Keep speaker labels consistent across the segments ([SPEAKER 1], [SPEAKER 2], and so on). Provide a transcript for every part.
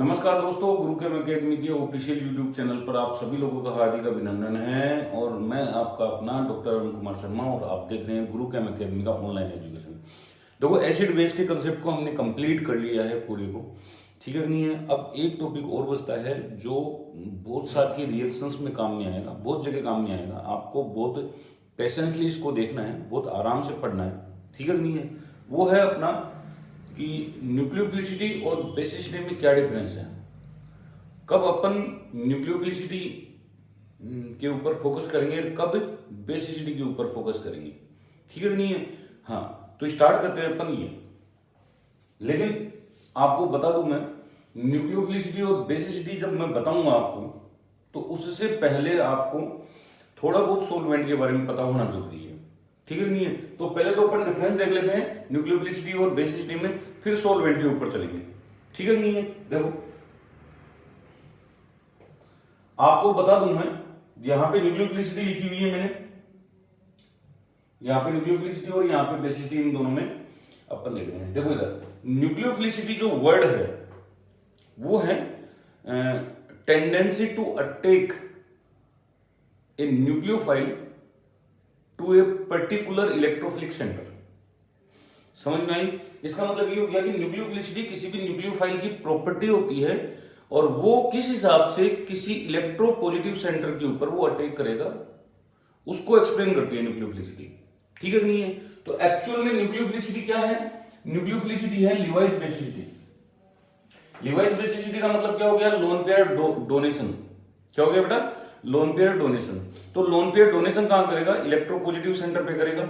[SPEAKER 1] नमस्कार दोस्तों, गुरु केम अकेडमी के ऑफिशियल यूट्यूब चैनल पर आप सभी लोगों का हार्दिक अभिनंदन है। और मैं आपका अपना डॉक्टर अरुण कुमार शर्मा और आप देख रहे हैं गुरु केम अकेडमी का ऑनलाइन एजुकेशन। देखो, एसिड बेस के कंसेप्ट को हमने कंप्लीट कर लिया है पूरे को, ठीक है नहीं है। अब एक टॉपिक और बचता है जो बहुत सारे रिएक्शंस में काम में आएगा, बहुत जगह काम में आएगा। आपको बहुत पेशेंसली इसको देखना है, बहुत आराम से पढ़ना है, ठीक है नहीं है। वो है अपना कि न्यूक्लियोफिलिसिटी और बेसिसिटी में क्या डिफरेंस है। कब अपन न्यूक्लियोफिलिसिटी के ऊपर फोकस करेंगे, कब बेसिसिटी के ऊपर फोकस करेंगे, ठीक है नहीं है। हाँ, तो स्टार्ट करते हैं अपन ये। लेकिन आपको बता दूं, मैं न्यूक्लियोफिलिसिटी और बेसिसिटी जब मैं बताऊंगा आपको, तो उससे पहले आपको थोड़ा बहुत सोलवेंट के बारे में पता होना जरूरी है, ठीक है नहीं है। तो पहले तो अपन डिफरेंस देख लेते हैं न्यूक्लियोफिलिसिटी और बेसिसिटी में, फिर सोलवेंट के ऊपर चलेंगे, ठीक है नहीं है। देखो, आपको बता दूं मैं, यहां पे न्यूक्लियोफिलिसिटी लिखी हुई है मैंने, यहां पे न्यूक्लियोफिलिसिटी और यहां पे बेसिसिटी, इन दोनों में अपन देख रहे हैं। देखो इधर न्यूक्लियोफिलिसिटी जो वर्ड है वो है tendency to attack a nucleophile to a particular electrophilic centre. समझ में आई? इसका मतलब ये हो गया कि न्यूक्लियोफिलिसिटी किसी भी न्यूक्लियोफाइल की प्रॉपर्टी होती है और वो किस हिसाब से किसी इलेक्ट्रोपॉजिटिव सेंटर के ऊपर वो अटैक करेगा, उसको एक्सप्लेन करती है न्यूक्लियोफिलिसिटी, ठीक है नहीं है। तो एक्चुअल में न्यूक्लियोफिलिसिटी क्या है? न्यूक्लियोफिलिसिटी है लिवाइस बेसिसिटी। लिवाइस बेसिसिटी का मतलब क्या हो गया? Lone pair donation. क्या हो गया बेटा? Lone pair donation. तो लोन पेयर डोनेशन कहां करेगा? इलेक्ट्रोपॉजिटिव सेंटर पे करेगा,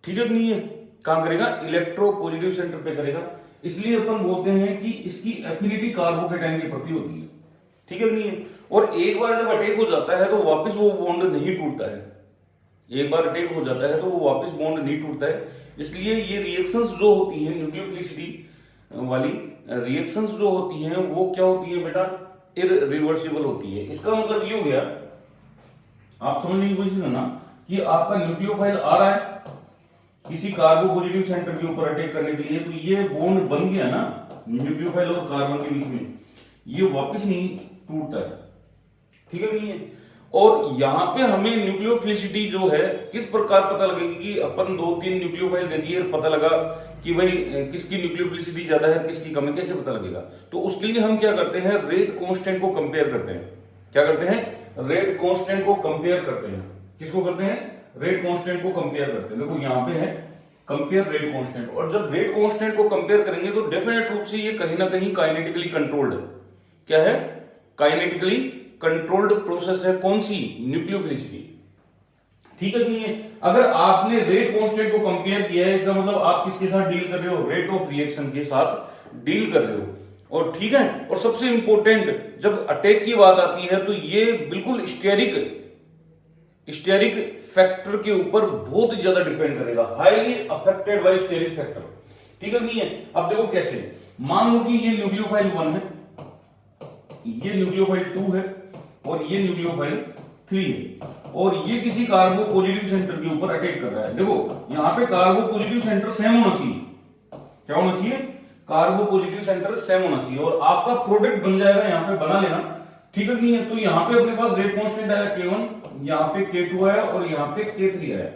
[SPEAKER 1] ठीक है नहीं है। कहां करेगा? इलेक्ट्रोपॉजिटिव सेंटर पे करेगा। इसलिए अपन बोलते हैं कि इसकी एफिनिटी कार्बोकेटाइन के प्रति होती है, ठीक है नहीं है। और एक बार जब अटैक हो जाता है तो वापस वो बॉन्ड नहीं टूटता है। एक बार अटैक हो जाता है तो वो वापस बॉन्ड नहीं टूटता है। इसलिए ये रिएक्शंस जो होती हैं न्यूक्लियोफिलिसिटी वाली रिएक्शंस जो होती हैं वो क्या होती है बेटा? इररिवर्सिबल होती है। इसका मतलब ये हो गया, आप समझने की कोशिश करना कि आपका न्यूक्लियोफाइल आ रहा है किसी कार्बोपॉजिटिव सेंटर के ऊपर अटैक करने के लिए, तो ये बॉन्ड बन गया ना न्यूक्लियोफाइल और कार्बन के बीच में, ये वापस नहीं टूटता है, ठीक है नहीं है। और यहां पे हमें न्यूक्लियोफिलिसिटी जो है किस प्रकार पता लगेगी कि अपन 2-3 न्यूक्लियोफाइल दे दिए, पता लगा कि भाई किसकी न्यूक्लियोफिलिसिटी ज्यादा है किसकी कम है, कैसे पता लगेगा? तो उसके लिए हम क्या करते हैं? रेट कांस्टेंट को कंपेयर करते हैं। क्या करते हैं? रेट कांस्टेंट को कंपेयर करते हैं। किसको करते हैं? रेट कांस्टेंट को कंपेयर करते हैं। देखो यहां पे है कंपेयर रेट कांस्टेंट, और जब रेट कांस्टेंट को कंपेयर करेंगे तो डेफिनेट रूप से ये कहीं ना कहीं काइनेटिकली कंट्रोल्ड है। क्या है? काइनेटिकली कंट्रोल्ड प्रोसेस है। कौन सी? न्यूक्लियोफिलिसिटी, ठीक है नहीं है। अगर आपने रेट कांस्टेंट को कंपेयर किया है, इसका मतलब आप किसके साथ डील कर रहे हो? रेट ऑफ रिएक्शन के साथ डील कर रहे हो, और ठीक है। और सबसे इंपॉर्टेंट, जब अटैक की बात आती है तो ये बिल्कुल स्टेरिक फैक्टर के ऊपर बहुत ज्यादा डिपेंड करेगा, highly affected by steric factor, ठीक है नहीं है। अब देखो कैसे, मान लो कि ये न्यूक्लियोफाइल 1 है, ये न्यूक्लियोफाइल 2 है और ये न्यूक्लियोफाइल 3 है, और ये किसी कार्बो पॉजिटिव सेंटर के ऊपर अटैक कर रहा है। देखो यहां पे कार्बो पॉजिटिव सेंटर सेम होना चाहिए। क्या होना चाहिए? कार्बो पॉजिटिव सेंटर सेम होना चाहिए, और आपका प्रोडक्ट बन जाएगा, यहां पे बना लेना, ठीक है नहीं है। तो यहां पे अपने पास रेट कांस्टेंट आया K1, यहां पे K2 आया और यहां पे K3 आया।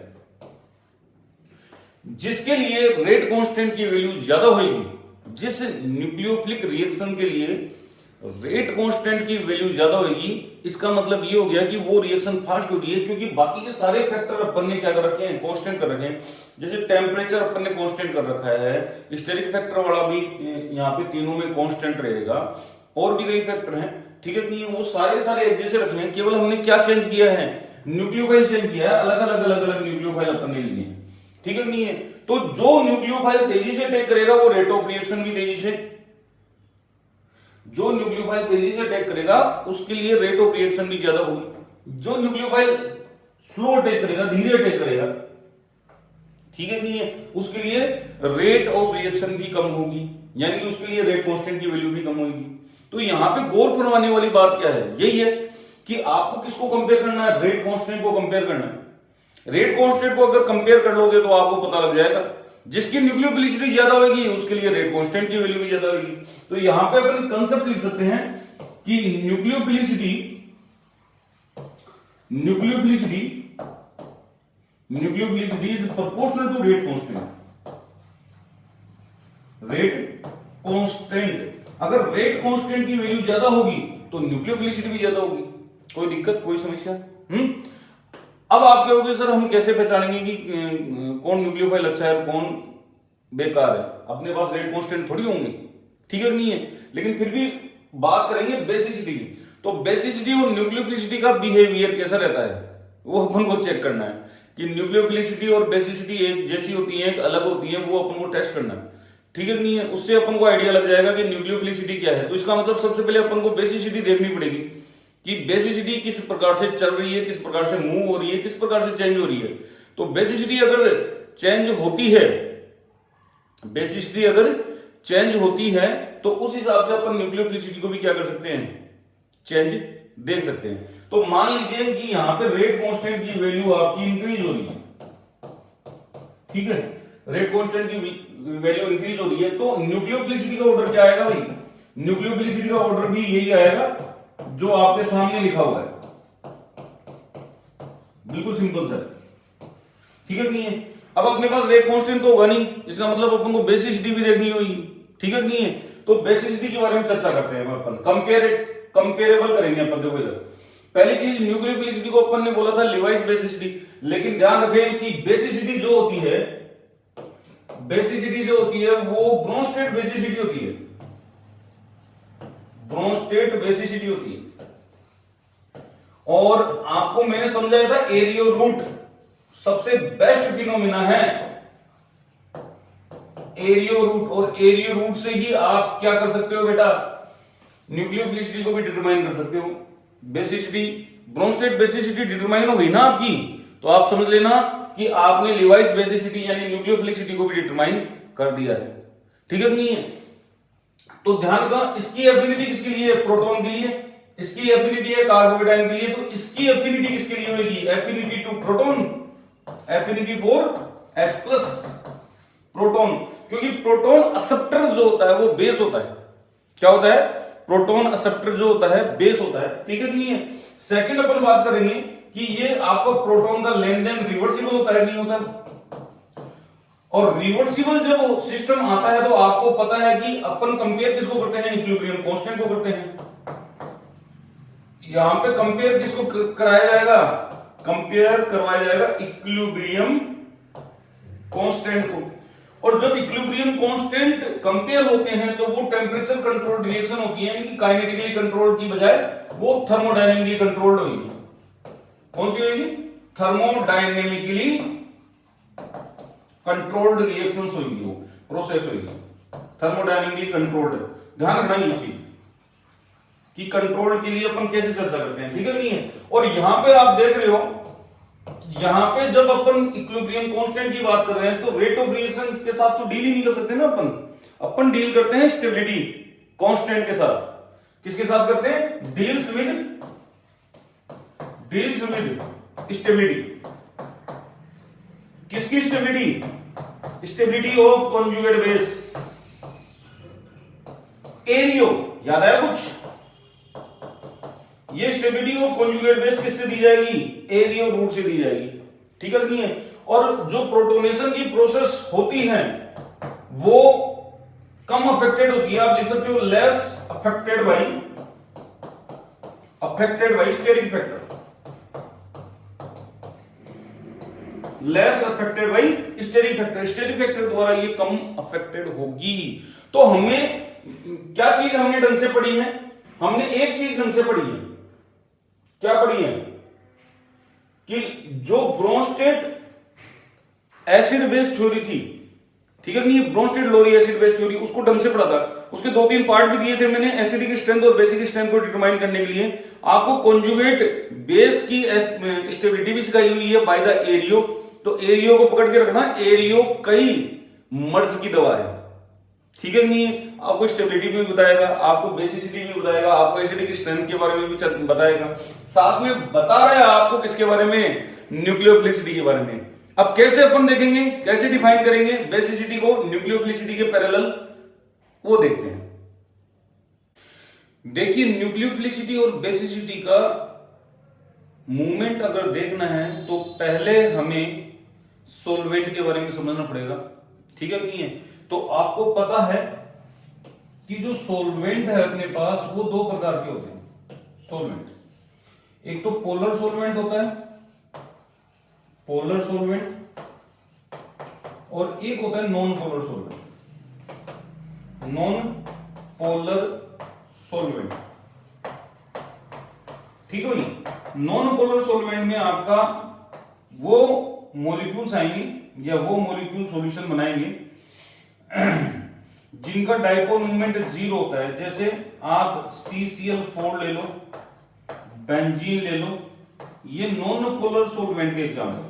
[SPEAKER 1] जिसके लिए रेट कांस्टेंट की वैल्यू ज्यादा होगी, जिस न्यूक्लियोफिलिक रिएक्शन के लिए रेट कांस्टेंट की वैल्यू ज्यादा होगी, इसका मतलब ये हो गया कि वो रिएक्शन फास्ट हो रही है, क्योंकि बाकी के सारे फैक्टर अपन ने क्या कर रखे हैं? कांस्टेंट कर रखे हैं। जैसे टेम्परेचर अपन ने कांस्टेंट कर रखा है, स्टेरिक फैक्टर वाला भी यहाँ पे तीनों में कांस्टेंट रहेगा, और भी कई फैक्टर हैं, ठीक है नहीं। वो सारे एक जैसे रखे हैं, केवल हमने क्या चेंज किया है? न्यूक्लियोफाइल चेंज किया है, अलग अलग न्यूक्लियोफाइल अपन ने लिए, ठीक है नहीं है। तो जो न्यूक्लियोफाइल तेजी से अटैक करेगा वो रेट ऑफ रिएक्शन भी तेजी से, जो न्यूक्लियोफाइल तेजी से अटैक करेगा उसके लिए रेट ऑफ रिएक्शन भी ज्यादा होगी। जो न्यूक्लियोफाइल स्लो अटैक करेगा, धीरे अटैक करेगा, ठीक है नहीं है, उसके लिए रेट ऑफ रिएक्शन भी कम होगी, यानी कि उसके लिए रेट कांस्टेंट की वैल्यू भी कम होगी। तो यहां पे गौर फरमाने वाली बात क्या है? यही है कि आपको किसको कंपेयर करना है? रेट कांस्टेंट को कंपेयर करना है। रेट कांस्टेंट को अगर कंपेयर कर लोगे तो आपको पता लग जाएगा जिसकी न्यूक्लियोफिलिसिटी ज्यादा होगी उसके लिए रेट कांस्टेंट की वैल्यू भी ज्यादा होगी। तो यहां पे अपन कंसेप्ट लिख सकते हैं कि nucleophilicity is proportional to rate constant. Rate constant, अगर रेट कांस्टेंट की वैल्यू ज्यादा होगी तो न्यूक्लियोफिलिसिटी भी ज्यादा होगी। कोई दिक्कत, कोई समस्या? अब आप कहोगे सर हम कैसे पहचानेंगे कि कौन न्यूक्लियोफाइल अच्छा है और कौन बेकार है? अपने पास रेट कांस्टेंट थोड़ी होंगे, ठीक है नहीं है, लेकिन फिर भी बात करेंगे बेसिसिटी की। तो बेसिसिटी और न्यूक्लियोफिलिसिटी का बिहेवियर कैसा रहता है वो अपन को चेक करना है कि न्यूक्लियोफिलिसिटी और बेसिसिटी एक जैसी होती है, एक अलग होती है, वो अपन को टेस्ट करना है, ठीक है नहीं है। उससे अपन को आइडिया लग जाएगा कि न्यूक्लियोफिलिसिटी क्या है। तो इसका मतलब सबसे पहले अपन को बेसिसिटी देखनी पड़ेगी कि बेसिसिटी किस प्रकार से चल रही है, किस प्रकार से मूव हो रही है, किस प्रकार से चेंज हो रही है। तो बेसिसिटी अगर चेंज होती है, बेसिसिटी अगर चेंज होती है तो उस हिसाब से अपन न्यूक्लियोफिलिसिटी को भी क्या कर सकते हैं, चेंज देख सकते हैं। तो मान लीजिए कि यहां पे रेट कांस्टेंट की वैल्यू आपकी इंक्रीज हो रही है, ठीक है, रेट कांस्टेंट की वैल्यू इंक्रीज हो रही है, तो न्यूक्लियोफिलिसिटी का ऑर्डर क्या आएगा भाई? न्यूक्लियोफिलिसिटी का ऑर्डर भी यही आएगा जो आपके सामने लिखा हुआ है, बिल्कुल सिंपल सर, ठीक है नहीं है। अब अपने पास रेट कांस्टेंट तो होगा नहीं, इसका मतलब अपन को बेसिसिटी भी देखनी होगी, ठीक है नहीं है। तो बेसिसिटी के बारे में चर्चा करते हैं अपन, कंपेरेबल करेंगे अपन। देखो इधर पहली चीज न्यूक्लियोफिलिसिटी को अपन ने बोला था लिवाइस बेसिसिटी, लेकिन ध्यान रखें कि बेसिसिटी जो होती है, बेसिसिटी जो होती है वो ब्रोंस्टेड बेसिसिटी होती है, ब्रोंस्टेड बेसिसिटी होती है। और आपको मैंने समझाया था एरियो रूट सबसे बेस्ट फिनोमिना है, एरियो रूट, और एरियो रूट से ही आप क्या कर सकते हो बेटा, न्यूक्लियोफिलिसिटी को भी डिटरमाइन कर सकते हो। बेसिसिटी, ब्रोंस्टेड बेसिसिटी डिटरमाइन हो गई ना आपकी, तो आप समझ लेना कि आपने लिवाइस बेसिसिटी यानी न्यूक्लियोफिलिसिटी को भी डिटरमाइन कर दिया है, ठीक है नहीं है। तो ध्यान का, इसकी एफिनिटी किसके लिए है? प्रोटॉन के लिए। इसकी एफिनिटी है कार्बोकेटाइन के लिए, तो इसकी एफिनिटी किसके लिए होगी? Affinity to proton, affinity for H plus proton, क्योंकि प्रोटॉन एक्सेप्टर जो होता है वो बेस होता है। क्या होता है? प्रोटॉन एक्सेप्टर जो होता है बेस होता है, ठीक है नहीं है। सेकंड अपन बात करेंगे कि ये आपको प्रोटॉन का लेन देन रिवर्सिबल होता है नहीं होता, और रिवर्सिबल जब सिस्टम आता है तो आपको पता है कि अपन कंपेयर किसको करते हैं? इक्विलिब्रियम कांस्टेंट को करते हैं। यहां पे कंपेयर किसको कराया जाएगा? कंपेयर करवाया जाएगा इक्विलिब्रियम कांस्टेंट को। और जब इक्विलिब्रियम कांस्टेंट कंपेयर होते हैं तो वो टेम्परेचर कंट्रोल्ड रिएक्शन होती है, यानी कि काइनेटिकली कंट्रोल्ड की बजाय वो थर्मोडायनेमिकली कंट्रोल्ड होगी। कौन सी होगी? थर्मोडायनेमिकली कंट्रोल्ड रिएक्शंस होगी, वो प्रोसेस होगी थर्मोडायनेमिकली कंट्रोल्ड। ध्यान रखना ये चीज कि कंट्रोल के लिए अपन कैसे चर्चा करते हैं, ठीक है नहीं है। और यहां पे आप देख रहे हो, यहां पे जब अपन इक्विलिब्रियम कांस्टेंट की बात कर रहे हैं तो रेट ऑफ रिएक्शन के साथ तो डील ही नहीं कर सकते ना अपन डील करते हैं स्टेबिलिटी कांस्टेंट के साथ। किसके साथ करते हैं? Deals with stability. किसकी stability? Stability of conjugate base, एरियो। याद आया कुछ? ये स्टेबिलिटी ऑफ कॉन्जुगेट बेस किससे दी जाएगी? एरियो रूट से दी जाएगी, ठीक है नहीं है। और जो प्रोटोनेशन की प्रोसेस होती है वो कम अफेक्टेड होती है, आप लिख सकते हो less affected by steric factor, less affected by steric factor. Steric factor द्वारा ये कम अफेक्टेड होगी। तो हमें क्या चीज हमने ढंग से पढ़ी है? हमने एक चीज ढंग से पढ़ी है। क्या पढ़ी है? कि जो ब्रोंस्टेड एसिड बेस थ्योरी थी, ठीक है नहीं, ब्रोंस्टेड लोरी एसिड बेस थ्योरी, उसको ढंग से पढ़ा था। उसके 2-3 पार्ट भी दिए थे मैंने एसिडिक स्ट्रेंथ और बेसिक स्ट्रेंथ को डिटरमाइन करने के लिए। आपको कॉन्जुगेट बेस की स्टेबिलिटी भी सिखाई हुई है बाय द एरियो। तो एरियो को पकड़ के रखना, एरियो कई मर्ज की दवा है, ठीक है नहीं। आपको स्टेबिलिटी भी बताएगा, आपको बेसिसिटी भी बताएगा, आपको एसिडिक स्ट्रेंथ के बारे में भी बताएगा, साथ में बता रहा है आपको किसके बारे में? न्यूक्लियोफिलिसिटी के बारे में। अब कैसे अपन देखेंगे, कैसे डिफाइन करेंगे बेसिसिटी को न्यूक्लियोफिलिसिटी के पैरेलल, वो देखते हैं। देखिए न्यूक्लियोफिलिसिटी और बेसिसिटी का मूवमेंट अगर देखना है तो पहले हमें सॉल्वेंट के बारे में समझना पड़ेगा, ठीक है नहीं है? तो आपको पता है कि जो सॉल्वेंट है अपने पास वो दो प्रकार के होते हैं सॉल्वेंट। एक तो पोलर सॉल्वेंट होता है, पोलर सॉल्वेंट, और एक होता है non polar solvent, non polar solvent, ठीक है भाई। नॉन पोलर सॉल्वेंट में आपका वो मॉलिक्यूल्स आएंगे या वो मॉलिक्यूल सॉल्यूशन बनाएंगे जिनका डाइपोल मूवमेंट जीरो होता है। जैसे आप CCl4 ले लो, बेंजीन ले लो, ये नॉन पोलर सॉल्वेंट के एग्जांपल,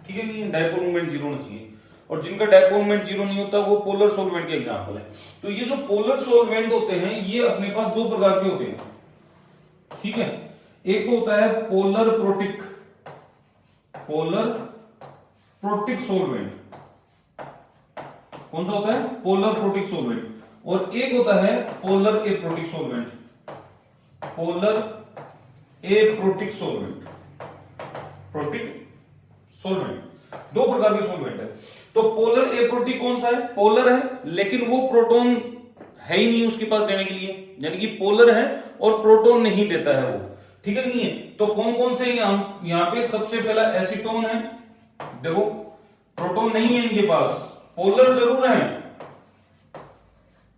[SPEAKER 1] ठीक है नहीं? डाइपोल मूवमेंट जीरो होना चाहिए, और जिनका डाइपोल मूवमेंट जीरो नहीं होता वो पोलर सॉल्वेंट के एग्जांपल है। तो ये जो पोलर सॉल्वेंट होते हैं ये अपने पास दो प्रकार के होते हैं, ठीक है? एक तो होता है polar protic, polar protic solvent. कौन सा होता है? Polar protic solvent. और एक होता है polar aprotic solvent, polar aprotic solvent, protic solvent, दो प्रकार के सॉल्वेंट है। तो पोलर एप्रोटिक कौन सा है? पोलर है लेकिन वो प्रोटॉन है ही नहीं उसके पास देने के लिए, यानी कि पोलर है और प्रोटॉन नहीं देता है वो, ठीक है नहीं है? तो कौन कौन से यहां पे सबसे पहला एसीटोन है, देखो प्रोटॉन नहीं है इनके पास, पोलर जरूर है,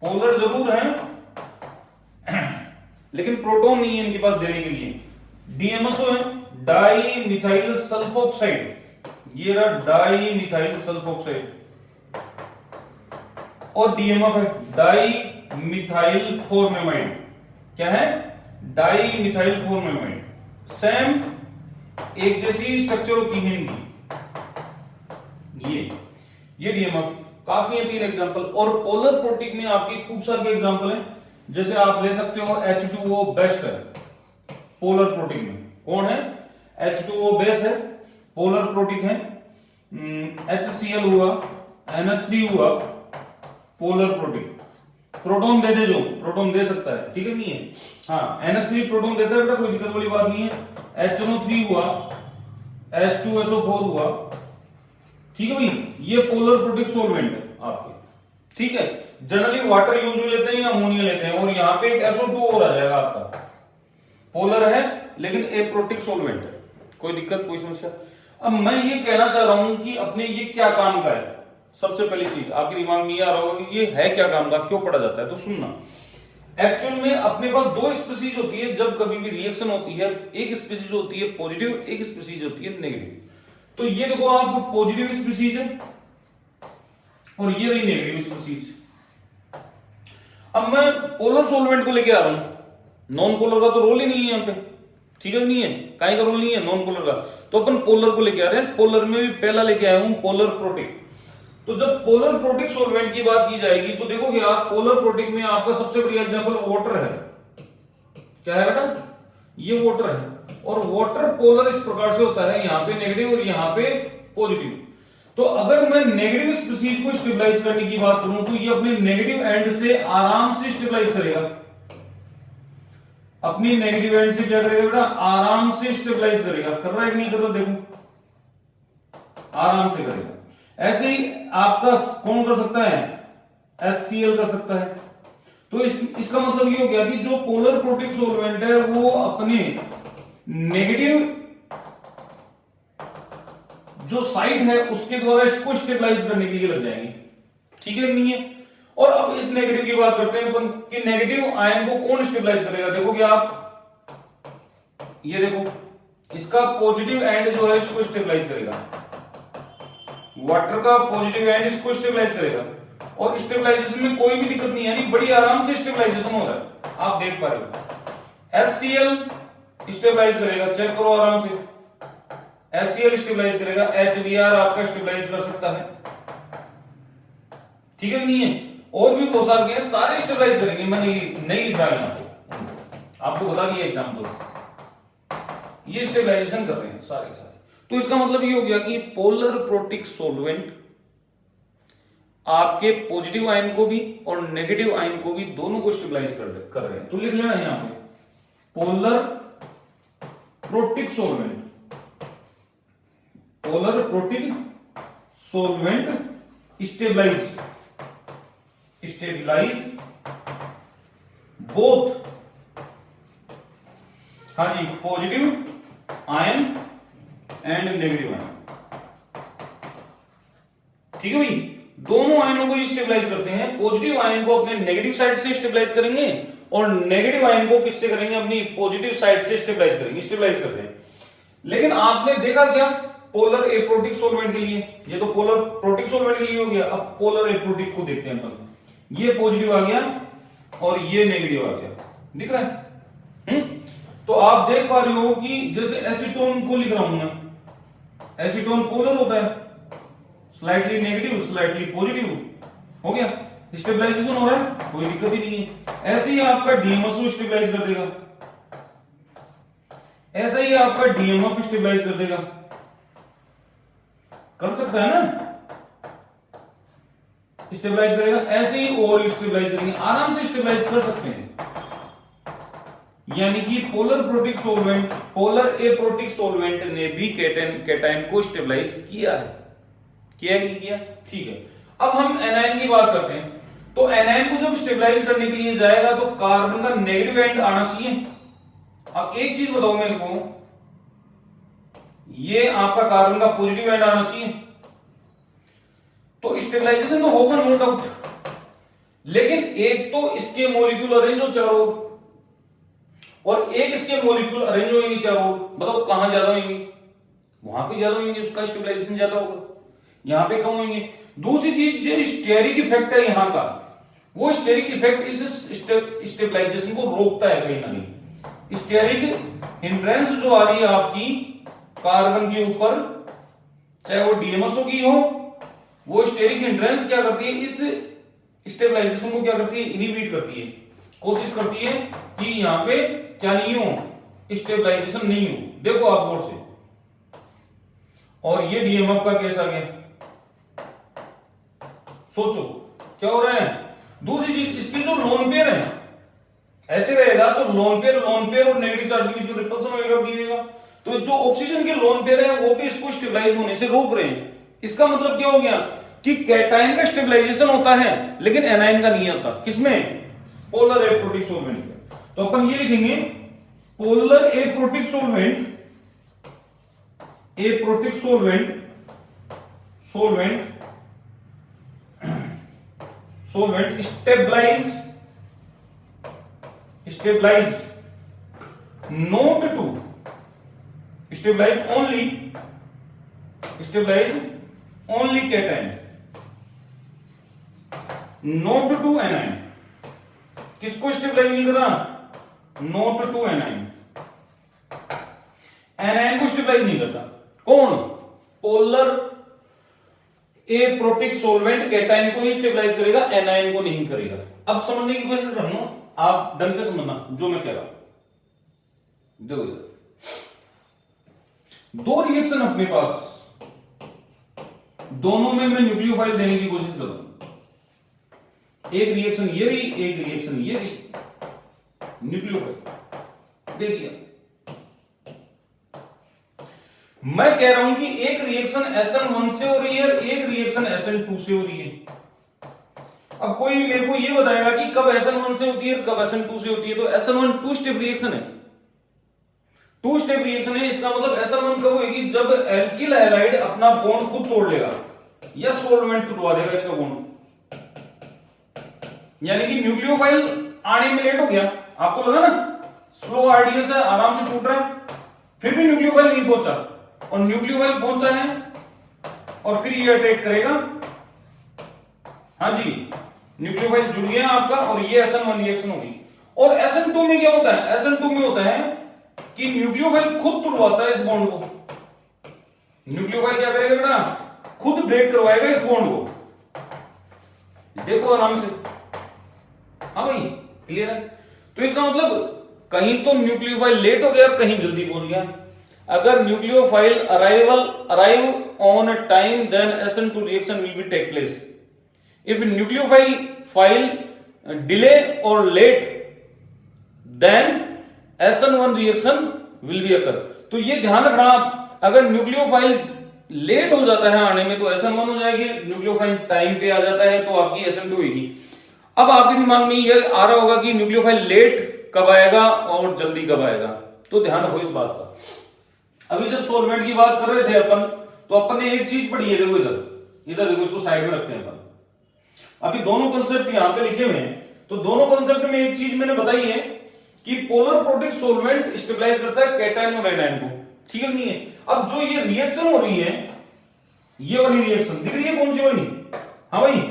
[SPEAKER 1] पोलर जरूर है लेकिन प्रोटॉन नहीं है इनके पास देने के लिए। डीएमएसओ है, डाई मिथाइल सल्फोक्साइड, ये रहा डाई मिथाइल सल्फोक्साइड, और डीएमएफ है डाई मिथाइल फॉर्मेमाइड। क्या है? Di methyl फॉर्मेमाइड। सेम एक जैसी स्ट्रक्चर होती है इनकी, ये डीएमएफ। काफी है 3 एग्जांपल। और पोलर प्रोटिक में आपकी खूब सारे एग्जांपल हैं, जैसे आप ले सकते हो H2O बेस्ट है पोलर प्रोटिक में। कौन है? H2O बेस है, पोलर प्रोटिक है। HCl हुआ, NH3 हुआ, पोलर प्रोटिक। प्रोटॉन दे दे, जो प्रोटॉन दे सकता है, ठीक है नहीं है? हाँ, NH3 प्रोटॉन देता है बेटा, कोई दिक्कत वाली बात नहीं है। HNO3 हुआ, H2SO4 हुआ, ठीक है भाई? ये पोलर प्रोटिक सॉल्वेंट है आपके, ठीक है? जनरली वाटर यूज में लेते हैं या अमोनिया लेते हैं, और यहां पे एक SO2 और आ जाएगा आपका, पोलर है लेकिन एप्रोटिक सॉल्वेंट है। कोई दिक्कत, कोई समस्या? अब मैं ये कहना चाह रहा हूं कि अपने ये क्या काम का है। सबसे पहली चीज आपके दिमाग में ये आ रहा होगा कि ये है क्या काम का, क्यों पढ़ा जाता है? तो सुनना, एक्चुअल में अपने पास दो स्पीसीज होती है जब कभी भी रिएक्शन होती है। एक स्पीसीज होती है पॉजिटिव, एक स्पीसीज होती है नेगेटिव। तो ये देखो आप, पॉजिटिव स्पीसीज है और ये रही नेगेटिव स्पीसीज। अब मैं पोलर सॉल्वेंट को लेके आ रहा हूं, नॉन पोलर का तो रोल ही नहीं है यहां पे, ठीक है नहीं है? काहे का रोल नहीं है नॉन पोलर का, तो अपन पोलर को लेके आ रहे हैं। पोलर में भी पहला लेके आया हूं पोलर प्रोटिक। तो जब पोलर प्रोटिक सॉल्वेंट की बात की जाएगी तो देखोगे आप, पोलर प्रोटिक में आपका सबसे बढ़िया एग्जांपल वाटर है। क्या है बेटा? ये वाटर है, और वाटर पोलर इस प्रकार से होता है, यहां पे नेगेटिव और यहां पे पॉजिटिव। तो अगर मैं नेगेटिव स्पीसीज को स्टेबलाइज करने की बात करूं तो ये अपने नेगेटिव एंड से आराम से स्टेबलाइज करेगा। अपनी नेगेटिव एंड से क्या करेगा बेटा? आराम से स्टेबलाइज करेगा। कर रहा है कि नहीं कर रहा? देखो, आराम से करेगा। ऐसे ही आपका कौन कर सकता है? HCl कर सकता है। तो इसका मतलब ये हो गया कि जो पोलर प्रोटिक सॉल्वेंट है वो अपने नेगेटिव जो साइड है उसके द्वारा इसको स्टेबलाइज करने के लिए लग जाएंगे, ठीक है नहीं है? और अब इस नेगेटिव की बात करते हैं अपन कि नेगेटिव आयन को कौन स्टेबलाइज करेगा। देखोगे आप, ये देखो, इसका पॉजिटिव एंड जो है इसको स्टेबलाइज करेगा, वाटर का पॉजिटिव एंड इसको स्टेबलाइज करेगा, और स्टेबलाइजेशन में कोई भी दिक्कत नहीं है, यानी बड़ी आराम से स्टेबलाइजेशन हो रहा है, आप देख पा रहे हो। HCl स्टेबलाइज करेगा, चेक करो आराम से, HCl स्टेबलाइज करेगा, HBr आपका स्टेबलाइज कर सकता है, ठीक है नहीं है? और भी बहुत सारे स्टेबलाइज करेंगे, मैं नहीं लिख रहा है आपको बता दिया एग्जांपल्स। ये स्टेबलाइजेशन कर रहे हैं सारे। तो इसका मतलब ये हो गया कि पोलर प्रोटिक सोलवेंट आपके पॉजिटिव आयन को भी और नेगेटिव आयन को भी दोनों को स्टेबलाइज कर रहे हैं। तो लिख लेना यहां पे polar protic solvent, polar protic solvent stabilise both, हाँ जी, positive ion and negative ion. ठीक है भाई, दोनों आयनों को स्टेबलाइज करते हैं। पॉजिटिव आयन को अपने नेगेटिव साइड से स्टेबलाइज करेंगे और नेगेटिव आयन को किससे करेंगे, अपनी पॉजिटिव साइड से स्टेबलाइज करेंगे, स्टेबलाइज करते हैं। लेकिन आपने देखा क्या पोलर एप्रोटिक सोलवेंट के लिए, ये तो पोलर प्रोटिक सोलवेंट के लिए हो गया। अब पोलर एप्रोटिक को देखते हैं अपन। ये पॉजिटिव आ गया और ये नेगेटिव आ गया, दिख रहा है? तो आप देख पा रहे हो कि जैसे एसीटोन को लिख रहा हूं मैं, एसीटोन पोलर होता है, स्लाइटली नेगेटिव स्लाइटली पॉजिटिव, हो गया, स्टेबलाइजेशन हो रहा है, कोई दिक्कत ही नहीं है। ऐसे ही आपका डीएमएसओ स्टेबलाइज कर देगा, ऐसा ही आपका डीएमएफ स्टेबलाइज कर देगा, कर सकता है ना, स्टेबलाइज करेगा। ऐसे ही और स्टेबलाइज करेंगे, आराम से स्टेबलाइज कर सकते हैं। यानी कि polar protic solvent, polar aprotic solvent ने भी कैटायन को स्टेबलाइज किया है, किया नहीं किया? ठीक है। अब हम एनायन की बात करते हैं। तो एनायन को जब स्टेबलाइज करने के लिए जाएगा तो कार्बन का नेगेटिव एंड आना चाहिए। अब एक चीज बताओ मेरे को, ये आपका कार्बन का पॉजिटिव एंड आना चाहिए, तो स्टेबलाइजेशन तो होगा नो डाउट। लेकिन एक तो इसके मॉलिक्यूल अरेंज हो चारों और एक इसके मॉलिक्यूल अरेंज होंगे चारों, बताओ कहां ज्यादा होंगे? वहां पे ज्यादा होंगे, उसका स्टेबलाइजेशन ज्यादा होगा, यहां पे कम होंगे। दूसरी चीज जो स्टेरिक इफेक्ट है यहां का, वो स्टेरिक इफेक्ट इस स्टेबलाइजेशन को रोकता है कहीं ना कहीं। स्टेरिक हिंड्रेंस जो आ रही है आपकी कार्बन के ऊपर, चाहे वो डीएमएसओ की हो, वो स्टेरिक हिंड्रेंस क्या करती है, इस स्टेबलाइजेशन को क्या करती है, इनहिबिट करती है, कोशिश करती है कि यहां पे क्या नहीं हो, स्टेबलाइजेशन नहीं हो। देखो आप गौर से, और ये डीएमएफ का केस आ गया, सोचो क्या हो रहा है। दूसरी चीज, इसकी जो लोन पेयर है, ऐसे रहेगा तो लोन पेयर और नेगेटिव चार्ज के बीच में रिपल्सन होगा, तो जो ऑक्सीजन के लोन पेयर है वो भी इसको स्टेबलाइज होने से रोक रहे हैं। इसका मतलब क्या हो गया कि कैटायन का स्टेबलाइजेशन होता है लेकिन एनायन का नहीं होता। किसमें? पोलर एप्रोटिक सोलवेंट में। तो अपन ये लिखेंगे polar aprotic solvent, aprotic solvent stabilise not to stabilise only cation, not to anion. किसको स्टेबलाइज नहीं कर रहा? नोट टू एनायन, एनायन को स्टेबलाइज नहीं करता। कौन? पोलर एप्रोटिक सोलवेंट कैटायन को ही स्टेबलाइज करेगा, एनायन को नहीं करेगा। अब समझने की कोशिश करना, आप ढंग से समझना जो मैं कह रहा हूं। जो दो रिएक्शन अपने पास, दोनों में मैं न्यूक्लियोफाइल देने की कोशिश कर रहा हूं। एक रिएक्शन ये रही, एक रिएक्शन ये रही, न्यूक्लियोफाइल दे दिया। मैं कह रहा हूं कि एक रिएक्शन SN1 से हो रही है, एक रिएक्शन SN2 से हो रही है। अब कोई मेरे को ये बताएगा कि कब SN1 से होती है, कब SN2 से होती है। तो SN1 टू स्टेप रिएक्शन है, टू स्टेप रिएक्शन है। इसका मतलब SN1 कब होगी? जब एल्किल हैलाइड अपना बॉन्ड खुद तोड़ लेगा या सोलवेंट तोड़वा देगा इसका बॉन्ड। यानी कि न्यूक्लियोफाइल आने में लेट हो गया, आपको लगा ना स्लो आरडीएस है, आराम से टूट रहा है, फिर भी न्यूक्लियोफाइल नहीं पहुंचा, और न्यूक्लियोफाइल पहुंचा है और फिर ये अटैक करेगा। हाँ जी, न्यूक्लियोफाइल जुड़ गया आपका और ये SN1 रिएक्शन होगी। और SN2 में क्या होता है? SN2 में होता है कि न्यूक्लियोफाइल खुद तोड़वाता है इस बॉन्ड को। न्यूक्लियोफाइल क्या करेगा बेटा? खुद ब्रेक करवाएगा इस बॉन्ड को। देखो आराम से, हाँ भाई क्लियर है। तो इसका मतलब कहीं तो न्यूक्लियोफाइल लेट हो गया और कहीं जल्दी पहुंच गया। अगर nucleophile arrive on time then SN2 reaction will be take place. If nucleophile delay और late then SN1 reaction will be occur. तो ये ध्यान रखना आप, अगर न्यूक्लियोफाइल लेट हो जाता है आने में तो SN1 हो जाएगी, न्यूक्लियोफाइल टाइम पे आ जाता है तो आपकी SN2 होगी। अब आपके दिमाग में ये आ रहा होगा कि न्यूक्लियोफाइल लेट कब आएगा और जल्दी कब आएगा, तो ध्यान रखो इस बात का। अभी जब सॉल्वेंट की बात कर रहे थे अपन, तो अपन ने एक चीज पढ़ी है, देखो इधर देखो, इसको साइड में रखते हैं अपन। अभी दोनों कंसेप्ट यहां पे लिखे हुए हैं, तो दोनों कंसेप्ट में एक चीज मैंने बताई है कि पोलर प्रोटिक सॉल्वेंट स्टेबलाइज करता है कैटायन और एनायन को, ठीक है नहीं है। अब जो ये रिएक्शन हो रही है, ये वाली रिएक्शन दिख रही है कौन सी वाली, हाँ भाई,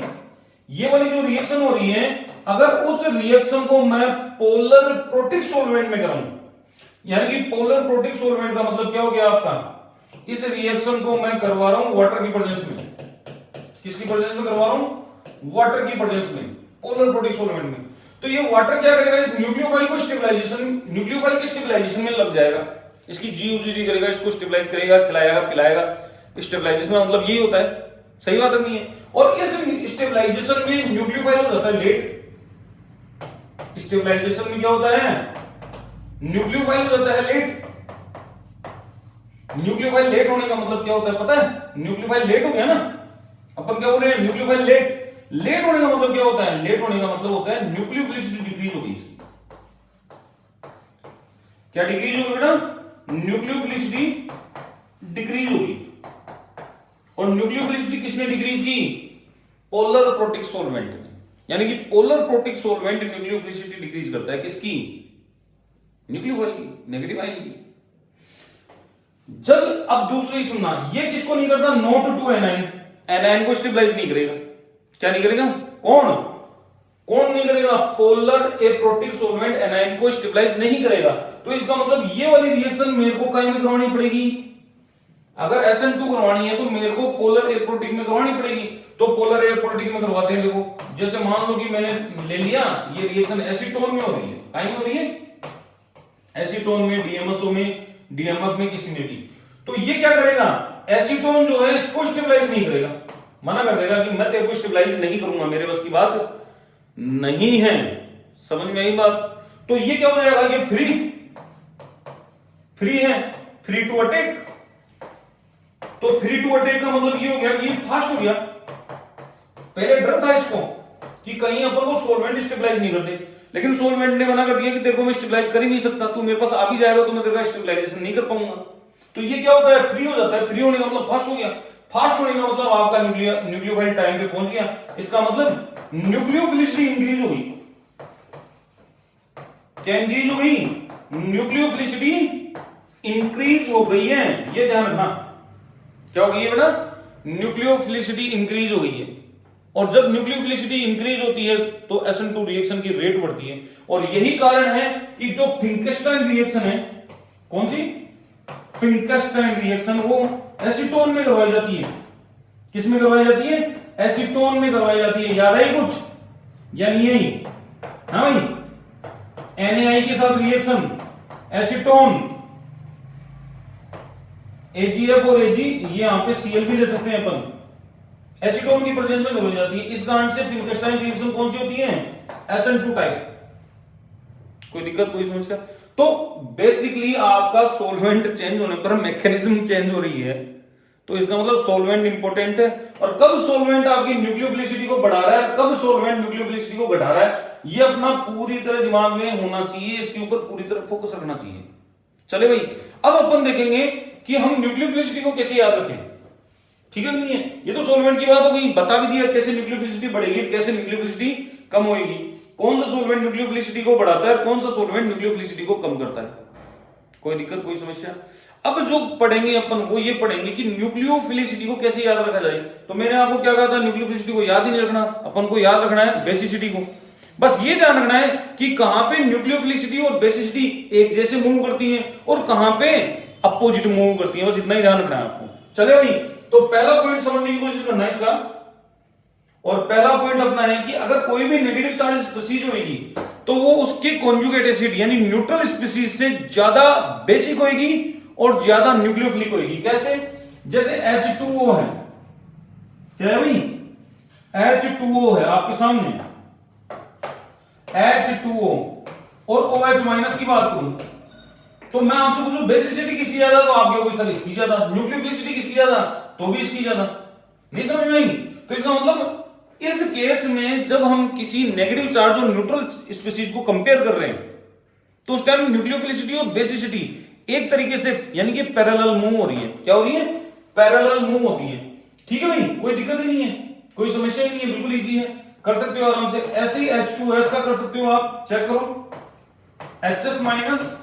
[SPEAKER 1] ये वाली जो रिएक्शन हो रही है, अगर उस रिएक्शन को मैं पोलर प्रोटिक सॉल्वेंट में कराऊं, यानी कि पोलर प्रोटिक सॉल्वेंट का मतलब क्या हो गया आपका, इस रिएक्शन को मैं करवा रहा हूं वाटर की प्रेजेंस में। किसकी प्रेजेंस में करवा रहा हूं, वाटर की प्रेजेंस में, पोलर प्रोटिक सॉल्वेंट में। तो ये वाटर क्या करेगा, इस न्यूक्लियोफाइल को स्टेबलाइजेशन, न्यूक्लियोफाइल की स्टेबलाइजेशन में लग जाएगा, इसकी जीओजीडी करेगा, इसको स्टेबलाइज करेगा, खिलाएगा पिलाएगा। स्टेबलाइजेशन में मतलब यही होता है, सही बात नहीं है। और इस स्टेबलाइजेशन में न्यूक्लियोफाइल हो जाता है लेट। स्टेबलाइजेशन में क्या होता है, न्यूक्लियोफाइल हो जाता है लेट। न्यूक्लियोफाइल लेट होने का मतलब क्या होता है पता है, न्यूक्लियोफाइल लेट हो गया ना, अपन क्या बोल रहे हैं, न्यूक्लियोफाइल लेट। लेट होने का मतलब क्या होता है, लेट होने का मतलब होता है न्यूक्लियोफिलिसिटी डिक्रीज होगी इसकी। क्या डिक्रीज होगी बेटा, न्यूक्लियोफिलिसिटी डिक्रीज होगी। और न्यूक्लियोफिलिसिटी किसने डिक्रीज की, पोलर प्रोटिक सॉल्वेंट ने। यानी कि polar protic solvent nucleophilicity decrease करता है, किसकी, न्यूक्लियोफाइल की, नेगेटिव आयन की। जब अब दूसरी सुनना, ये किसको नहीं करता, नॉट टू एनायन, एनायन को स्टेबलाइज नहीं करेगा। क्या नहीं करेगा, कौन कौन नहीं करेगा, पोलर एप्रोटिक सॉल्वेंट एनायन को स्टेबलाइज नहीं करेगा। तो इसका मतलब ये वाली रिएक्शन मेरे को कहीं में करवानी पड़ेगी। अगर SN2 करवानी है तो मेरे को पोलर एप्रोटिक में करवानी पड़ेगी। तो पोलर एप्रोटिक में करवाते हैं, देखो जैसे मान लो कि मैंने ले लिया, ये रिएक्शन एसीटोन में हो रही है, कहीं हो रही है, एसीटोन में, DMSO में, DMF में, किसी में भी। तो ये क्या करेगा, एसीटोन जो है इसको स्टेबलाइज नहीं करेगा, मना कर देगा कि मैं तेरे को स्टेबलाइज नहीं करूंगा, मेरे बस की बात नहीं है। समझ में आई बात। तो ये क्या हो जाएगा, ये फ्री है, फ्री टू अटैक। तो फ्री टू अटैक का मतलब ये हो गया कि ये फास्ट हो गया। पहले डर था इसको कि कहीं अपन को सॉल्वेंट स्टेबलाइज नहीं करते, लेकिन सॉल्वेंट ने मना कर दिया कि तेरे को मैं स्टेबलाइज कर ही नहीं सकता, तू मेरे पास आ भी जाएगा तो मैं तेरे का स्टेबलाइजेशन नहीं कर पाऊंगा। तो ये क्या होता है, फ्री हो जाता है। फ्री होने का मतलब फास्ट हो गया। फास्ट होने का मतलब आपका न्यूक्लियोफाइल टाइम पे पहुंच गया। इसका मतलब न्यूक्लियोफिलिसिटी इंक्रीज हो गई। क्या इंक्रीज हो गई, न्यूक्लियोफिलिसिटी इंक्रीज हो गई है, ये ध्यान रखना। क्या हो गई है बेटा, न्यूक्लियोफिलिसिटी इंक्रीज हो गई है। और जब न्यूक्लियोफिलिसिटी इंक्रीज होती है तो SN2 रिएक्शन की रेट बढ़ती है। और यही कारण है कि जो फिंकेस्टाइन रिएक्शन है, कौन सी, फिंकेस्टाइन रिएक्शन, वो एसीटोन में करवाई जाती है। किस में करवाई जाती है, एसीटोन में करवाई जाती है। याद आई कुछ या नहीं आई, हाँ भाई, NaI के साथ रिएक्शन एसीटोन, AgF और Ag, ये यहां पे Cl भी ले सकते हैं अपन, एसीटोन की प्रेजेंस में करवाई जाती है। इस कारण से फिंकेस्टाइन रिएक्शन कौन सी होती है, SN2 टाइप। कोई दिक्कत, कोई समस्या। तो बेसिकली आपका सॉल्वेंट चेंज होने पर मैकेनिज्म चेंज हो रही है, तो इसका मतलब सॉल्वेंट इंपॉर्टेंट है। और कब सॉल्वेंट आपकी न्यूक्लियोफिलिसिटी को बढ़ा रहा है, कब सॉल्वेंट न्यूक्लियोफिलिसिटी को घटा रहा है, ये अपना पूरी तरह दिमाग में होना चाहिए, इसके ऊपर पूरी तरह फोकस रखना चाहिए। चले भाई, अब अपन देखेंगे कि हम न्यूक्लियोफिलिसिटी को कैसे याद रखें, ठीक है नहीं है। ये तो सॉल्वेंट की बात हो गई, बता भी दिया कैसे न्यूक्लियोफिलिसिटी बढ़ेगी, कैसे न्यूक्लियोफिलिसिटी कम होगी, कौन सा सॉल्वेंट न्यूक्लियोफिलिसिटी को बढ़ाता है, कौन सा सॉल्वेंट न्यूक्लियोफिलिसिटी को कम करता है। कोई दिक्कत, कोई समस्या। अब जो पढ़ेंगे अपन वो ये पढ़ेंगे कि न्यूक्लियोफिलिसिटी को कैसे याद रखा जाए। तो मैंने आपको क्या कहा था, न्यूक्लियोफिलिसिटी को याद ही नहीं रखना, अपन को याद रखना है बेसिसिटी को। बस ये ध्यान रखना है कि कहां पे न्यूक्लियोफिलिसिटी और बेसिसिटी एक जैसे मूव करती हैं और कहां पे अपोजिट मूव करती हैं, बस इतना ही ध्यान रखना है आपको। चले भाई, तो पहला पॉइंट समझने की कोशिश करना है इसका। और पहला पॉइंट अपना है कि अगर कोई भी नेगेटिव चार्ज स्पीसीज होगी तो वो उसके कॉन्जुगेट एसिड यानी न्यूट्रल स्पीसीज से ज्यादा बेसिक होगी और ज्यादा न्यूक्लियोफिलिक होगी। कैसे? जैसे H2O है, क्या है भाई? H2O है आपके सामने, H2O और OH माइनस की बात करूं तो मैं आपसे पूछूं बेसिसिटी किसकी ज्यादा, तो आप कहोगे सर इसकी ज्यादा। न्यूक्लियोफिलिसिटी किसकी ज्यादा, तो भी इसकी ज्यादा। नहीं समझ में आई? तो इसका मतलब इस केस में जब हम किसी नेगेटिव चार्ज और न्यूट्रल स्पीशीज को कंपेयर कर रहे हैं तो उस टाइम न्यूक्लियोफिलिसिटी और बेसिसिटी एक तरीके से यानी कि पैरेलल मूव हो रही है। क्या हो रही है? पैरेलल मूव होती है। ठीक है भाई, कोई दिक्कत ही नहीं है, कोई समस्या ही नहीं है, बिल्कुल इजी है, कर सकते हो आराम से। ऐसे ही H2S का कर सकते हो आप, चेक करो HS माइनस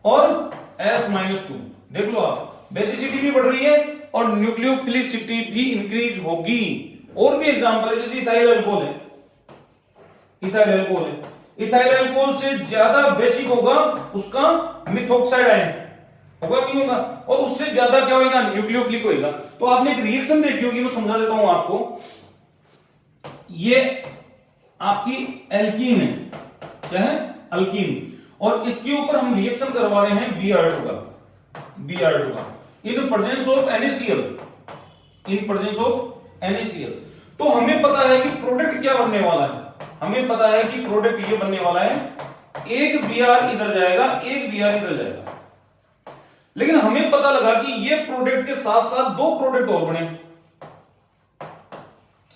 [SPEAKER 1] और S माइनस 2, देख लो आप, बेसिसिटी भी बढ़ रही है और न्यूक्लियोफिलिसिटी भी इंक्रीज होगी। और भी एग्जांपल है, जैसे इथाइल अल्कोहल है, इथाइल अल्कोहल है, इथाइल अल्कोहल से ज्यादा बेसिक होगा उसका मिथॉक्साइड आयन, होगा नहीं होगा? और उससे ज्यादा क्या होगा? न्यूक्लियोफिलिक होगा। तो आपने एक रिएक्शन देखी होगी, मैं समझा देता हूं आपको। ये आपकी एल्कीन है, क्या है? अल्कीन, और इसके ऊपर हम रिएक्शन करवा रहे हैं Br2 का in presence of NaCl, in presence of NaCl। तो हमें पता है कि प्रोडक्ट क्या बनने वाला है, हमें पता है कि प्रोडक्ट ये बनने वाला है, एक Br इधर जाएगा, एक Br इधर जाएगा। लेकिन हमें पता लगा कि ये प्रोडक्ट के साथ साथ दो प्रोडक्ट और बने।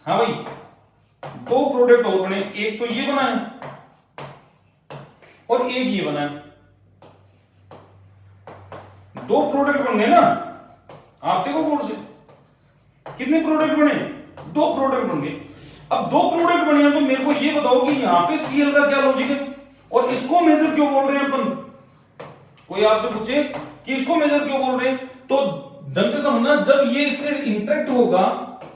[SPEAKER 1] हाँ भाई, दो प्रोडक्ट और बने, एक तो ये बना है और एक ये बना है। दो प्रोडक्ट बन गए ना, आप देखो गौर से, कितने प्रोडक्ट बने? दो प्रोडक्ट बन गए। अब दो प्रोडक्ट बने हैं तो मेरे को ये बताओ कि यहां पे Cl का क्या लॉजिक है और इसको मेजर क्यों बोल रहे हैं अपन? कोई आपसे पूछे कि इसको मेजर क्यों बोल रहे हैं, तो ढंग से समझना, जब ये इससे इंटरेक्ट होगा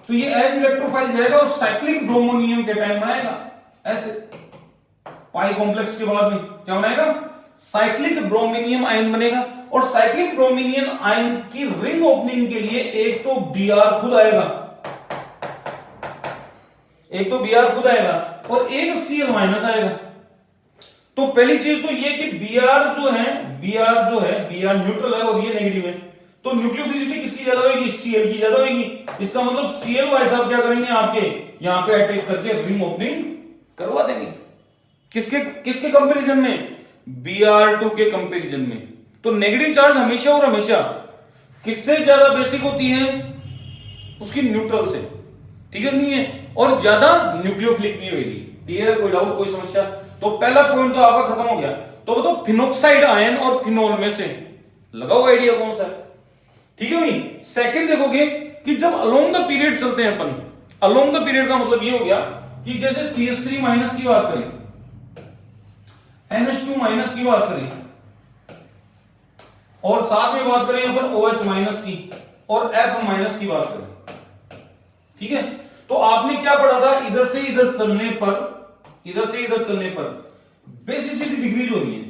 [SPEAKER 1] तो ये एज इलेक्ट्रोफाइल जाएगा और साइक्लिक ब्रोमोनियम कैटायन बनाएगा। ऐसे पाई कॉम्प्लेक्स के बाद में क्या बनाएगा? साइक्लिक ब्रोमिनियम आयन बनेगा। और साइक्लिक ब्रोमिनियम आयन की रिंग ओपनिंग के लिए एक तो Br खुद आएगा, एक तो Br खुद आएगा और एक Cl माइनस आएगा। तो पहली चीज तो ये कि Br जो है Br न्यूट्रल है और ये नेगेटिव है, तो न्यूक्लियोफिलिसिटी किसकी ज्यादा होगी? Cl की ज्यादा होगी। इसका मतलब Cl भाई साहब क्या करेंगे? आपके यहां पे अटैक करके रिंग ओपनिंग करवा देंगे। किसके कंपैरिजन में? Br2 के कंपैरिजन में। तो नेगेटिव चार्ज हमेशा और हमेशा किससे ज्यादा बेसिक होती है? उसकी न्यूट्रल से, ठीक है नहीं है? और ज्यादा न्यूक्लियोफिलिक भी होगी। क्लियर है? कोई डाउट, कोई समस्या? तो पहला पॉइंट तो आपका खत्म हो गया। तो बताओ फिनोक्साइड आयन और फिनोल में से लगाओ आइडिया कौन सा है? ठीक है भाई। सेकंड देखोगे कि जब अलोंग द पीरियड चलते हैं अपन, अलोंग द पीरियड का मतलब ये हो गया कि जैसे CH3 माइनस की बात करें, NH2 माइनस की बात करें और साथ में बात करें अपन OH माइनस की और F माइनस की बात करें, ठीक है? तो आपने क्या पढ़ा था? इधर से इधर चलने पर, इधर से इधर चलने पर बेसिसिटी डिक्रीज हो रही है।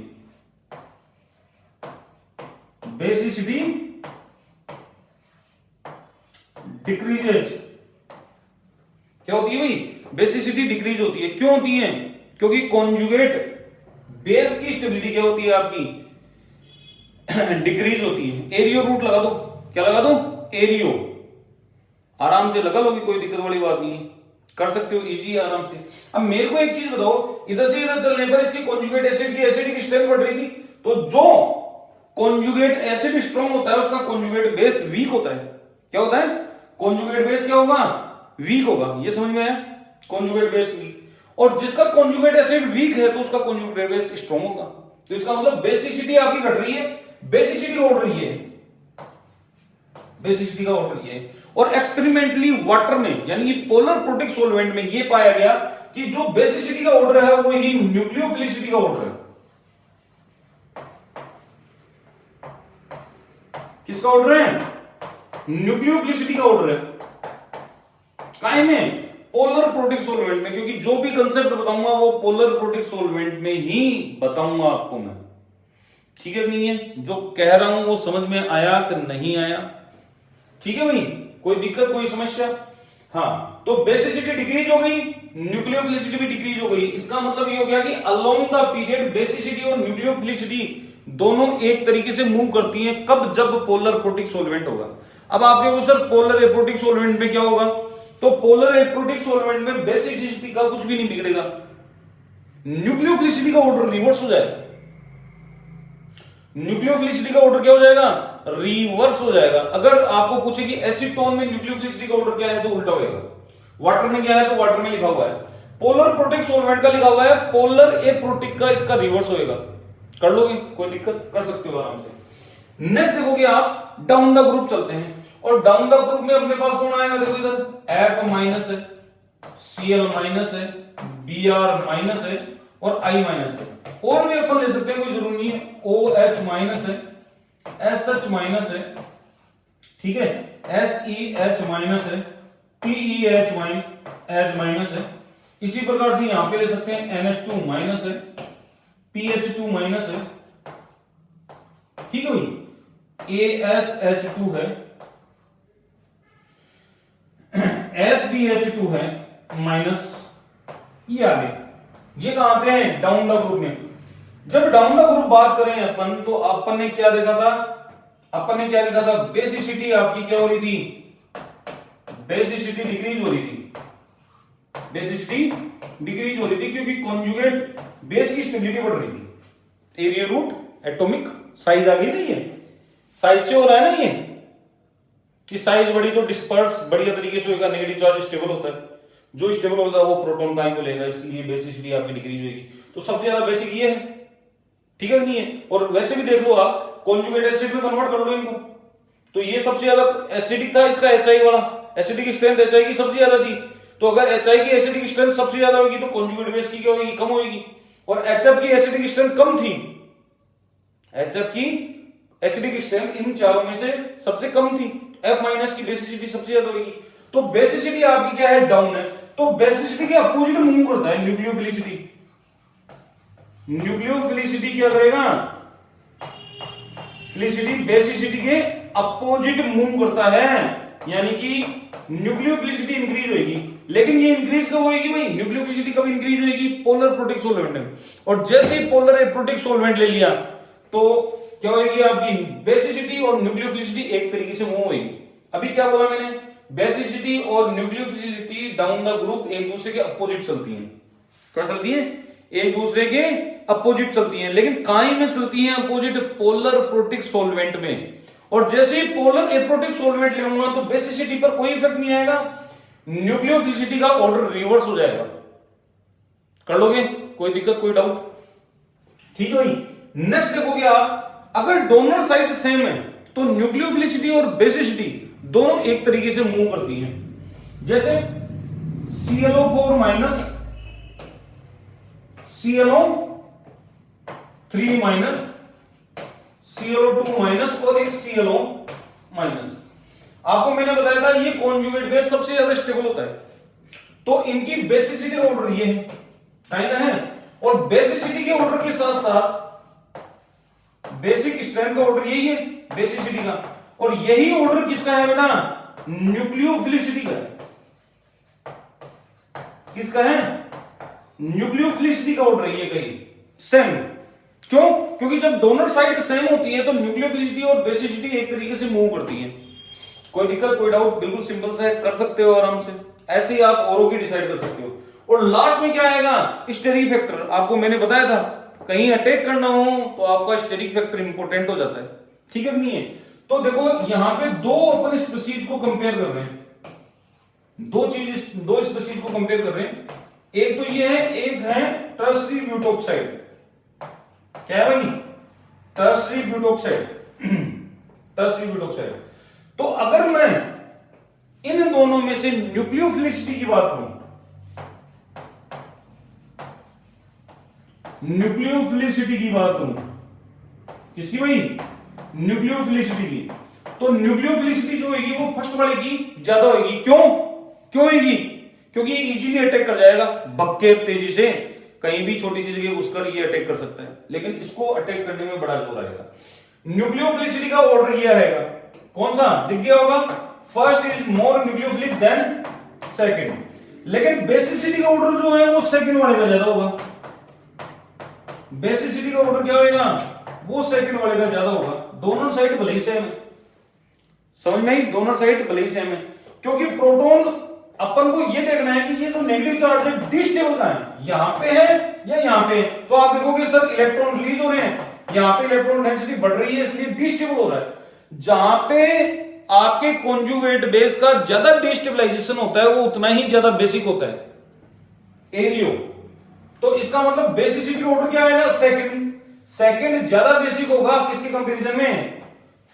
[SPEAKER 1] बेसिसिटी डिक्रीजेज, क्या होती है भाई? बेसिसिटी डिक्रीज होती है। क्यों होती है? क्योंकि कॉन्जुगेट बेस की स्टेबिलिटी क्या होती है आपकी? डिक्रीज होती है। एरियो रूट लगा दो, क्या लगा दो? एरियो, आराम से लगा लोगे, कोई दिक्कत वाली बात नहीं है, कर सकते हो, इजी है, आराम से। अब मेरे को एक चीज बताओ, इधर से इधर चलने पर इसकी कॉन्जुगेट एसिड की एसिडिक स्ट्रेंथ बढ़ रही थी, तो जो कॉन्जुगेट एसिड स्ट्रांग होता है उसका कॉन्जुगेट बेस वीक होता है। क्या होता है? कॉन्जुगेट बेस क्या होगा? वीक होगा। ये समझ में आया? Conjugate base weak. और जिसका कॉन्जुगेट एसिड वीक है तो उसका कॉन्जुगेट बेस स्ट्रांग होगा। तो इसका मतलब बेसिसिटी आपकी घट रही है, बेसिसिटी बढ़ रही है, बेसिसिटी का बढ़ रही है। और एक्सपेरिमेंटली वाटर में यानी कि पोलर प्रोटिक सॉल्वेंट में यह पाया गया कि जो बेसिसिटी का ऑर्डर है वो ही न्यूक्लियोफिलिसिटी का ऑर्डर है। किसका ऑर्डर है? न्यूक्लियोफिलिसिटी का ऑर्डर है। काहे में? पोलर प्रोटिक सॉल्वेंट में, क्योंकि जो भी कंसेप्ट बताऊंगा वो पोलर प्रोटिक सॉल्वेंट में ही बताऊंगा आपको मैं। ठीक है नहीं है? जो कह रहा हूं वो समझ में आया कि नहीं आया? ठीक है भाई, कोई दिक्कत, कोई समस्या? हाँ, तो बेसिसिटी डिक्रीज हो गई न्यूक्लियोफिलिसिटी भी डिक्रीज हो गई। इसका मतलब ये हो गया कि अलोंग द पीरियड बेसिसिटी और न्यूक्लियोफिलिसिटी दोनों एक तरीके से मूव करती हैं। कब? जब पोलर प्रोटिक सोल्वेंट होगा। अब आप देखो सर पोलर एप्रोटिक सोल्वेंट में क्या होगा, तो पोलर एप्रोटिक सोल्वेंट में बेसिसिटी का कुछ भी नहीं बिगड़ेगा, न्यूक्लियोफिलिसिटी का ऑर्डर रिवर्स हो जाएगा। न्यूक्लियोफिलिसिटी का ऑर्डर क्या हो जाएगा? रिवर्स हो जाएगा। अगर आपको पूछे कि एसीटोन में न्यूक्लियोफिलिसिटी का ऑर्डर क्या है, तो उल्टा होगा। वाटर में क्या है, तो वाटर में लिखा हुआ है पोलर प्रोटिक सोल्वेंट का लिखा हुआ है, पोलर एप्रोटिक का इसका रिवर्स होएगा। कर लोगे, कोई दिक्कत? कर सकते हो आराम से। नेक्स्ट देखोगे आप डाउन द ग्रुप चलते हैं, और डाउन द ग्रुप में अपने पास कौन आएगा? देखो इधर एफ माइनस है, Cl माइनस है, Br माइनस है और I माइनस है। और भी अपन ले सकते हैं, कोई जरूरी नहीं है। OH माइनस है, SH माइनस है, ठीक है, SEH माइनस है, PEH माइनस है। इसी प्रकार से यहां पे ले सकते हैं NH2 माइनस है, PH2 माइनस है, ठीक है भाई, ASH2 है, SBH2 है माइनस। ये आगे ये कहां आते हैं? डाउन द ग्रुप में। जब डाउन द ग्रुप बात करें अपन, तो अपन ने क्या देखा था? अपन ने क्या लिखा था? बेसिसिटी आपकी क्या हो रही थी? बेसिसिटी डिक्रीज हो रही थी, बेसिसिटी डिक्रीज हो रही थी क्योंकि कॉन्जुगेट बेस की स्टेबिलिटी बढ़ रही थी। एरिया रूट एटॉमिक साइज आ गई नहीं है, साइज से हो रहा है ना ये कि साइज बड़ी तो डिस्पर्स बढ़िया तरीके से होगा, नेगेटिव चार्ज स्टेबल होता है, जो स्टेबल होगा वो प्रोटॉन का को लेगा, इसलिए बेसिसिटी आपकी डिक्रीज होगी। तो सबसे ज्यादा बेसिक ये है, ठीक है नहीं है? और वैसे भी देख लो आप, कॉन्जुगेट एसिड में कन्वर्ट कर लो इनको, तो ये सबसे ज्यादा एसिडिक था, इसका एचआई वाला एसिडिक स्ट्रेंथ एचआई की सबसे ज्यादा थी। तो अगर एचआई की एसिडिक स्ट्रेंथ सबसे ज्यादा होगी तो कॉन्जुगेट बेस की क्या होगी? कम होगी। और एचएफ की एसिडिक स्ट्रेंथ कम थी, एचएफ की एसिडिक स्ट्रेंथ इन चारों में से सबसे कम थी, F माइनस की बेसिसिटी सबसे ज्यादा होगी। तो बेसिसिटी आपकी क्या है? डाउन है। तो बेसिसिटी के अपोजिट मूव करता है न्यूक्लियोफिलिसिटी। न्यूक्लियोफिलिसिटी क्या करेगा? फिलिसिटी बेसिसिटी के अपोजिट मूव करता है, यानी कि न्यूक्लियोफिलिसिटी इंक्रीज होगी। लेकिन ये इंक्रीज कब होगी भाई? न्यूक्लियोफिलिसिटी कब इंक्रीज होगी? पोलर प्रोटिक सोल्वेंट में। और जैसे ही पोलर एप्रोटिक सोल्वेंट ले लिया तो क्या होगी? आपकी बेसिसिटी और न्यूक्लियोफिलिसिटी एक तरीके से मूव होगी। अभी क्या बोला मैंने? बेसिसिटी और न्यूक्लियोफिलिसिटी डाउन द ग्रुप एक दूसरे के अपोजिट चलती हैं। क्या चलती हैं? एक दूसरे के अपोजिट चलती हैं। लेकिन काई में चलती हैं अपोजिट? पोलर प्रोटिक सोल्वेंट में। और जैसे ही पोलर एप्रोटिक सोल्वेंट ले लूंगा तो बेसिसिटी पर कोई इफेक्ट नहीं आएगा, न्यूक्लियोफिलिसिटी का ऑर्डर रिवर्स हो जाएगा। कर लोगे? कोई दिक्कत, कोई डाउट? ठीक है भाई। नेक्स्ट देखोगे आप, अगर डोनर साइड सेम है तो न्यूक्लियोफिलिसिटी और बेसिसिटी दोनों एक तरीके से मूव करती हैं। जैसे ClO4 minus, ClO3 minus, ClO2 minus और एक ClO माइनस। आपको मैंने बताया था ये कॉन्जुगेट बेस सबसे ज्यादा स्टेबल होता है, तो इनकी बेसिसिटी का ऑर्डर ये है। और बेसिसिटी के ऑर्डर के साथ साथ बेसिक स्ट्रेंथ का ऑर्डर यही है बेसिसिटी का, और यही ऑर्डर किसका है बेटा? न्यूक्लियोफिलिसिटी का है। किसका है? न्यूक्लियोफिलिसिटी का ऑर्डर ये कहीं सेम। क्यों? क्योंकि जब डोनर साइड सेम होती है तो न्यूक्लियोफिलिसिटी और बेसिसिटी एक तरीके से मूव करती है। कोई दिक्कत, कोई डाउट? बिल्कुल सिंपल सा है, कर सकते हो आराम से। ऐसे ही आप औरों की डिसाइड कर सकते हो। और लास्ट में क्या आएगा? Steric factor. आपको मैंने बताया था कहीं अटैक करना हो तो आपका स्टेरिक फैक्टर इंपॉर्टेंट हो जाता है, ठीक है नहीं है? तो देखो यहां पे दो अपन स्पीशीज को कंपेयर कर रहे हैं, दो स्पीशीज को कंपेयर कर रहे हैं। एक तो ये है, एक है टर्सरी ब्यूटोक्साइड। क्या है भाई? Tertiary butoxide. Tertiary butoxide. तो अगर मैं इन दोनों में से न्यूक्लियोफिलिसिटी की बात करूं, न्यूक्लियोफिलिसिटी की बात करूं, किसकी भाई? न्यूक्लियोफिलिसिटी की। तो न्यूक्लियोफिलिसिटी जो होगी वो फर्स्ट वाले की ज्यादा होगी। क्यों होगी? क्योंकि ये इजीली अटैक कर जाएगा, भक्के तेजी से कहीं भी छोटी सी जगह घुसकर ये अटैक कर सकता है, लेकिन इसको अटैक करने में बड़ा जोर आएगा। न्यूक्लियोफिलिसिटी का ऑर्डर ये आएगा, कौन सा? दिख गया होगा, first is more nucleophilic than second. लेकिन बेसिसिटी का ऑर्डर जो है वो सेकंड वाले का ज्यादा होगा। बेसिसिटी का ऑर्डर क्या होगा, वो सेकंड वाले का ज्यादा होगा। दोनों साइड भले ही सेम है, समझ में आई, दोनों साइड भले ही सेम है, क्योंकि प्रोटॉन अपन को ये देखना है कि ये जो नेगेटिव चार्ज है डी स्टेबल कहां है, यहां पे है या यहां पे है। तो आप देखोगे सर इलेक्ट्रॉन रिलीज हो रहे हैं, यहां पे इलेक्ट्रॉन डेंसिटी बढ़ रही है इसलिए डी स्टेबल हो रहा है। जहां पे आपके कॉन्जुगेट बेस का ज्यादा डिस्टेबलाइजेशन होता है वो उतना ही ज्यादा बेसिक होता है एरियो। तो इसका मतलब बेसिसिटी ऑर्डर क्या आएगा, सेकंड। सेकंड ज्यादा बेसिक होगा किसके कंपैरिजन में,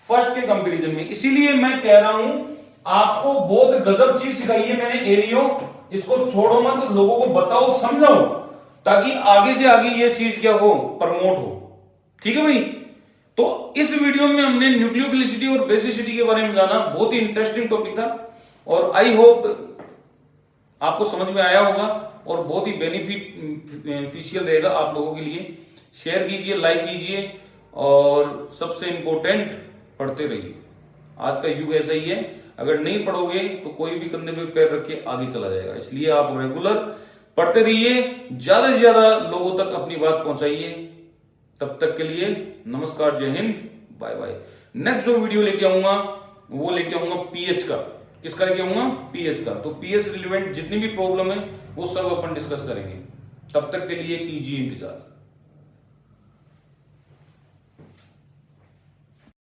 [SPEAKER 1] फर्स्ट के कंपैरिजन में। इसीलिए मैं कह रहा हूं आपको बहुत गजब चीज सिखाई है मैंने, एरियो। इसको छोड़ो मत, लोगों को बताओ, समझाओ, ताकि आगे से आगे ये चीज क्या हो, प्रमोट हो। ठीक है भाई। तो इस वीडियो में हमने न्यूक्लियोफिलिसिटी और बेसिसिटी के बारे में जाना, बहुत ही इंटरेस्टिंग टॉपिक था और आई होप आपको समझ में आया होगा और बहुत ही बेनिफिशियल रहेगा आप लोगों के लिए। शेयर कीजिए, लाइक कीजिए और सबसे इंपॉर्टेंट पढ़ते रहिए। आज का युग ऐसा ही है, अगर नहीं पढ़ोगे तो कोई भी कंधे पे पैर रख के आगे चला जाएगा। इसलिए आप रेगुलर पढ़ते रहिए, ज्यादा से ज्यादा लोगों तक अपनी बात पहुंचाइए। तब तक के लिए नमस्कार, जय हिंद, बाय बाय। नेक्स्ट जो वीडियो लेके आऊंगा वो लेके आऊंगा पीएच का। किसका लेके आऊंगा, पीएच का। तो पीएच रिलेवेंट जितनी भी प्रॉब्लम है वो सब अपन डिस्कस करेंगे। तब तक के लिए कीजिए इंतजार।